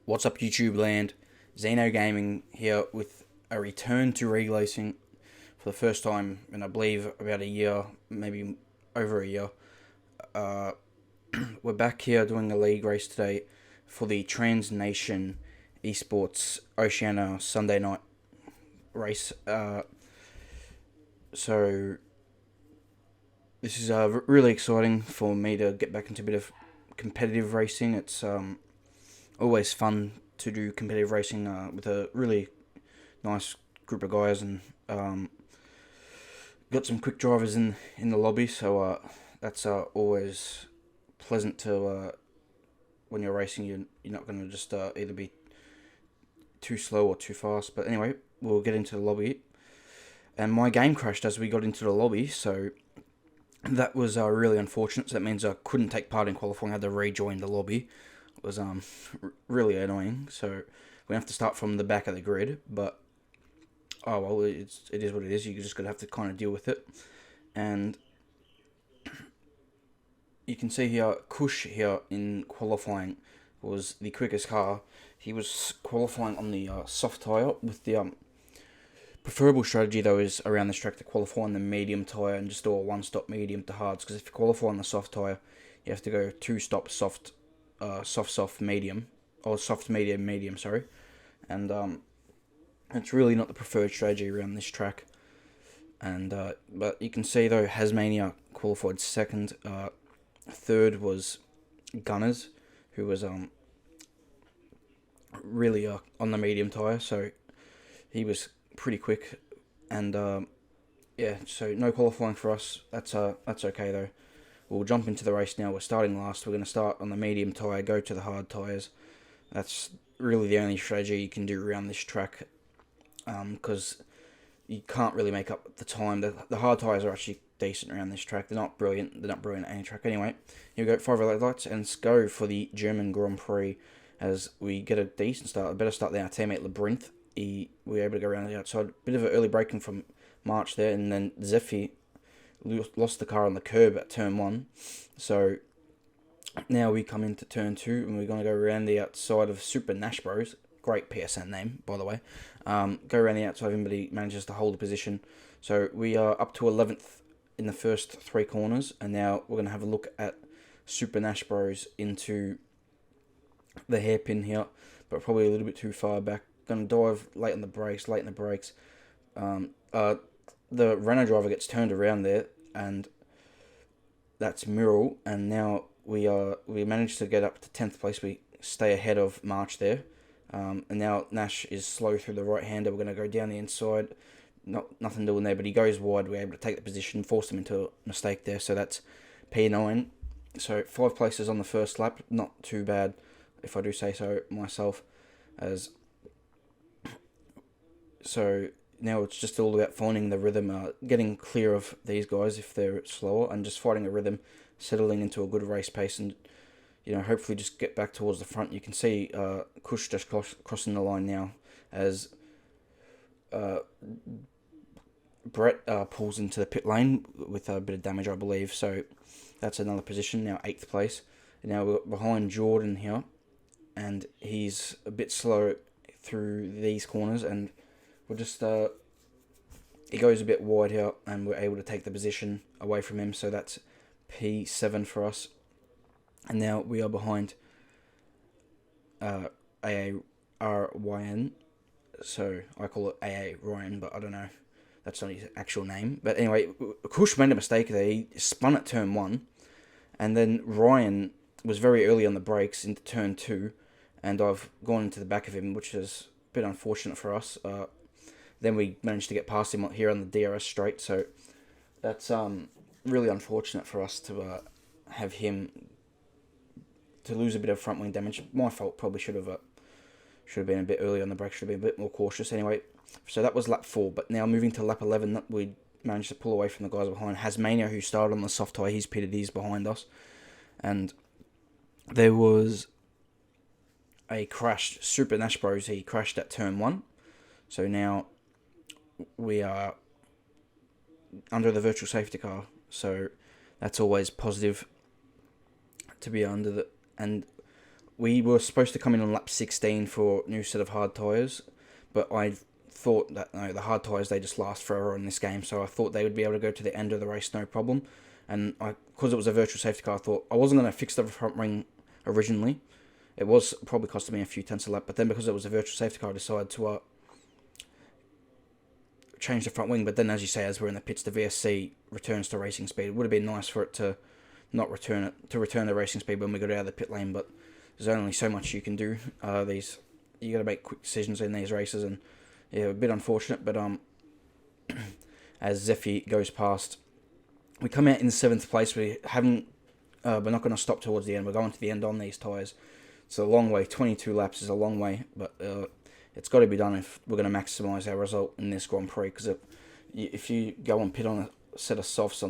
What's up, YouTube land? Xeno Gaming here with a return to racing for the first time in I believe about a year, maybe over a year. Uh, we're back here doing a league race today for the Trans Nation Esports Oceania Sunday night race. So this is really exciting for me to get back into a bit of competitive racing. It's always fun to do competitive racing with a really nice group of guys, and got some quick drivers in the lobby, so that's always pleasant to when you're racing. You're not going to just either be too slow or too fast. But anyway, we'll get into the lobby, and my game crashed as we got into the lobby, so that was really unfortunate. So that means I couldn't take part in qualifying. I had to rejoin the lobby. It was really annoying. So we have to start from the back of the grid, but oh well, it is what it is. You just gotta have to kind of deal with it. And you can see here, Kush here in qualifying was the quickest car. He was qualifying on the soft tyre, with the preferable strategy though is around this track to qualify on the medium tyre and just do a one-stop medium to hards, because if you qualify on the soft tyre, you have to go two-stop soft, soft medium, or soft medium, sorry. And it's really not the preferred strategy around this track. And but you can see though, Hasmania qualified second. Third was Gunners, who was really on the medium tyre, so he was pretty quick. And yeah, so no qualifying for us. That's okay though. We'll jump into the race now. We're starting last. We're going to start on the medium tyre, go to the hard tyres. That's really the only strategy you can do around this track, because you can't really make up the time. The hard tyres are actually decent around this track. They're not brilliant. They're not brilliant at any track. Anyway, here we go. 5 red lights, and let's go for the German Grand Prix as we get a decent start. A better start than our teammate Labyrinth. We were able to go around the outside. Bit of an early braking from March there, and then Zephy lost the car on the curb at turn 1. So now we come into turn 2, and we're going to go around the outside of Super Nash Bros. Great PSN name, by the way. Go around the outside of him, but he manages to hold the position. So we are up to 11th in the first 3 corners, and now we're going to have a look at Super Nash Bros into the hairpin here, but probably a little bit too far back. Going to dive late in the brakes. The Renault driver gets turned around there, and that's Mural. And now we managed to get up to 10th place. We stay ahead of March there. And now Nash is slow through the right-hander. We're going to go down the inside. Nothing doing there, but he goes wide. We're able to take the position, force him into a mistake there. So that's P9. So 5 places on the first lap. Not too bad, if I do say so myself. So now it's just all about finding the rhythm, getting clear of these guys if they're slower, and just finding a rhythm, settling into a good race pace, and hopefully just get back towards the front. You can see Kush just crossing the line now as Brett pulls into the pit lane with a bit of damage, I believe. So that's another position, now 8th place. And now we're behind Jordan here, and he's a bit slow through these corners, and we'll just he goes a bit wide here, and we're able to take the position away from him. So that's P7 for us. And now we are behind AARYN. So I call it AA Ryan, but I don't know. That's not his actual name. But anyway, Kush made a mistake there. He spun at turn 1. And then Ryan was very early on the brakes into turn 2. And I've gone into the back of him, which is a bit unfortunate for us. Then we managed to get past him here on the DRS straight. So that's really unfortunate for us to have him to lose a bit of front wing damage. My fault. Probably should have been a bit early on the brake. Should have been a bit more cautious. Anyway, so that was lap 4. But now moving to lap 11, we managed to pull away from the guys behind. Hasmania, who started on the soft tyre, he's pitted. He's behind us, and there was a crash. Super Nash Bros. He crashed at turn 1. So now we are under the virtual safety car. So that's always positive to be under the. And we were supposed to come in on lap 16 for new set of hard tyres, but I thought that no, the hard tyres, they just last forever in this game, so I thought they would be able to go to the end of the race no problem. And because it was a virtual safety car, I thought I wasn't going to fix the front wing originally. It was probably costing me a few tenths a lap, but then because it was a virtual safety car, I decided to change the front wing. But then, as you say, as we're in the pits, the VSC returns to racing speed. It would have been nice for it to not return it, to return to racing speed when we got out of the pit lane, but there's only so much you can do. You got to make quick decisions in these races, and yeah, a bit unfortunate. But as Zeffy goes past, we come out in 7th place. We're not going to stop towards the end. We're going to the end on these tyres. It's a long way. 22 laps is a long way, but it's got to be done if we're going to maximise our result in this Grand Prix. Because if you go and pit on a set of softs,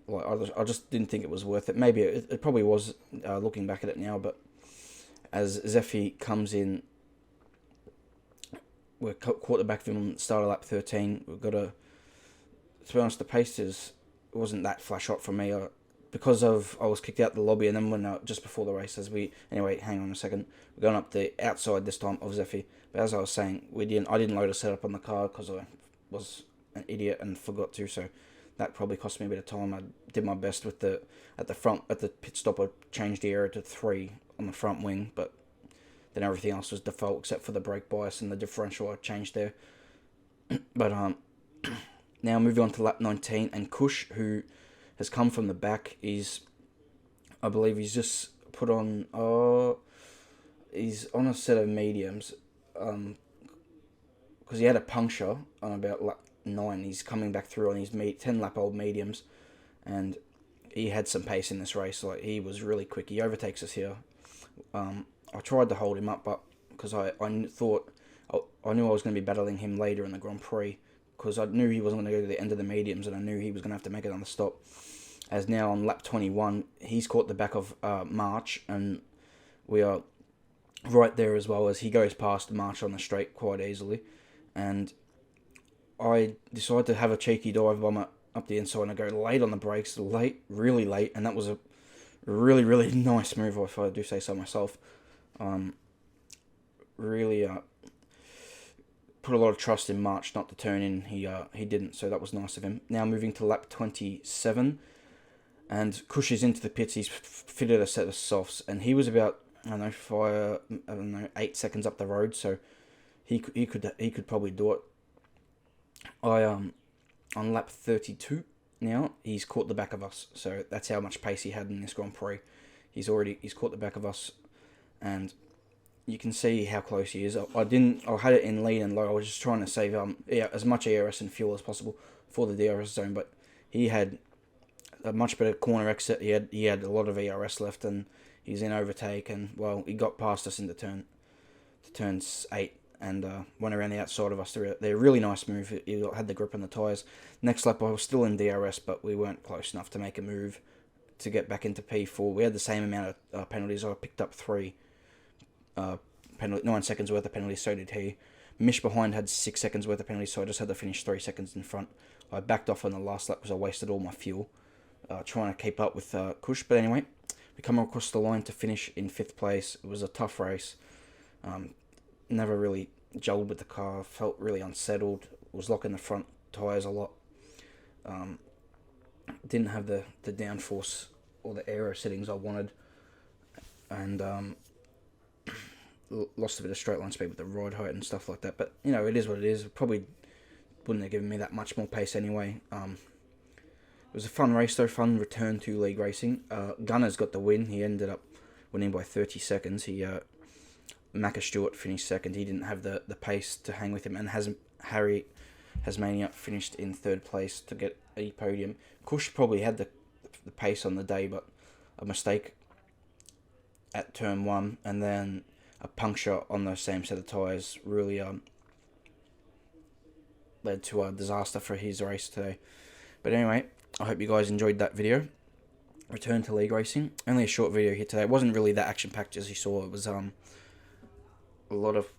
I just didn't think it was worth it. Maybe it probably was, looking back at it now, but as Zeffy comes in, we're caught the back of him on the start of lap 13. We've got to be honest, the pace wasn't that flash hot for me. Because I was kicked out the lobby, and then when just before the race, anyway, hang on a second, we're going up the outside this time of Zeffy. But as I was saying, I didn't load a setup on the car because I was an idiot and forgot to, so that probably cost me a bit of time. I did my best at the pit stop. I changed the aero to 3 on the front wing, but then everything else was default except for the brake bias and the differential I changed there. But now moving on to lap 19, and Kush, who has come from the back, I believe he's just put on, he's on a set of mediums, because he had a puncture on about lap 9. He's coming back through on his 10 lap old mediums, and he had some pace in this race. Like, he was really quick. He overtakes us here. I tried to hold him up, but because I knew I was going to be battling him later in the Grand Prix, because I knew he wasn't going to go to the end of the mediums, and I knew he was going to have to make it on the stop. As now on lap 21, he's caught the back of March, and we are right there as well, as he goes past March on the straight quite easily. And I decided to have a cheeky dive bomb up the inside and go late on the brakes, really late, and that was a really, really nice move, if I do say so myself. Really put a lot of trust in March not to turn in. He didn't, so that was nice of him. Now moving to lap 27, and Kush is into the pits. He's fitted a set of softs, and he was about 8 seconds up the road, so he could probably do it. On lap 32 now, he's caught the back of us, so that's how much pace he had in this Grand Prix. He's caught the back of us, and you can see how close he is. I had it in lean and low. I was just trying to save as much ERS and fuel as possible for the DRS zone, but he had a much better corner exit. He had a lot of ERS left, and he's in overtake, and well, he got past us into turns 8 and went around the outside of us. They're a really nice move. He had the grip on the tyres. Next lap, I was still in DRS, but we weren't close enough to make a move to get back into P4. We had the same amount of penalties. I picked up 3 9 seconds worth of penalties, so did he. Mish behind had 6 seconds worth of penalties, so I just had to finish 3 seconds in front. I backed off on the last lap because I wasted all my fuel trying to keep up with Kush. But anyway, we come across the line to finish in 5th place. It was a tough race. Never really gelled with the car. Felt really unsettled. Was locking the front tyres a lot. Didn't have the downforce or the aero settings I wanted, and lost a bit of straight line speed with the ride height and stuff like that. But it is what it is. Probably wouldn't have given me that much more pace anyway. It was a fun race though. Fun return to league racing. Gunner's got the win. He ended up winning by 30 seconds. Macca Stewart finished second. He didn't have the pace to hang with him, and Harry Hasmania finished in 3rd place to get a podium. Kush probably had the pace on the day, but a mistake at turn 1 and then a puncture on the same set of tyres really led to a disaster for his race today. But anyway, I hope you guys enjoyed that video. Return to league racing. Only a short video here today. It wasn't really that action-packed as you saw. It was a lot of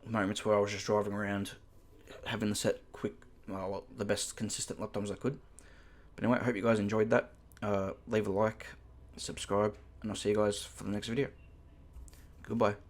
moments where I was just driving around, having the set quick, the best consistent lap times I could. But anyway, I hope you guys enjoyed that. Leave a like, subscribe, and I'll see you guys for the next video. Goodbye.